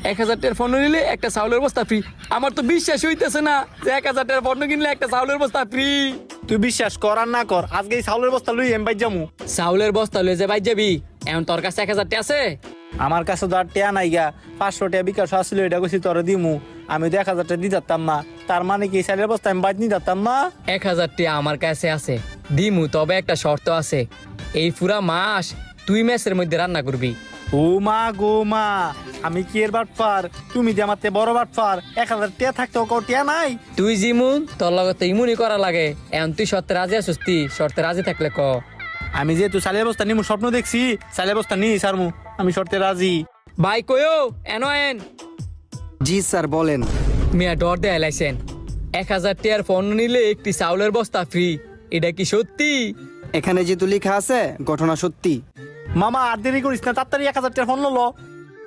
1000 টাকার পণ্য নিলে একটা চাউলের বস্তা ফ্রি। আমার তো বিশ্বাস হইতেছে না যে 1000 টাকার পণ্য কিনলে একটা চাউলের বস্তা ফ্রি। তুই বিশ্বাস কর আর না কর, আজকে এই চাউলের বস্তা লই এম বাইর যামু। চাউলের বস্তা লয়ে যে বাইর যাবি, এখন তোর কাছে 1000 টাকা আছে? আমার কাছে তো আর টেয়া নাই গা, 500 টাকা বিকাশ আসলে এটা কইছি তোরে দিমু। আমি তো 1000 টাকা দিতে পারতাম না, তার মানে কি চাউলের বস্তা আমি বাইর নিতে পারতাম না? 1000 টাকা আমার কাছে আছে, দিমু, তবে একটা শর্ত আছে। এই পুরা মাস তুই মেসের মধ্যে রান্না করবি। ও মা গো মা, আমি কি এর বাটপার? তুমি যে আমার বড় বাটপার, 1000 টাকা থাকতো কও টেয়া নাই? তুই জিমুন, তোর লগে তো ইমুনি করা লাগে। এখন তুই শর্তে রাজি আছিস? তুই শর্তে রাজি থাকলে ক। আমি যেহেতু চালের বস্তা নিমু স্বপ্ন দেখছি, চালের বস্তা নিই সারমু, আমি শর্তে রাজি। ভাই কয়ো এন। জি স্যার বলেন। মিয়া ডর দেয় লাইছেন, 1000 টাকার পণ্য নিলে একটি চাউলের বস্তা ফ্রি, এটা কি সত্যি? এখানে যেহেতু লেখা আছে ঘটনা সত্যি। মামা আর দেরি করিস না, তাড়াতাড়ি 1000 টাকা ফোন লো।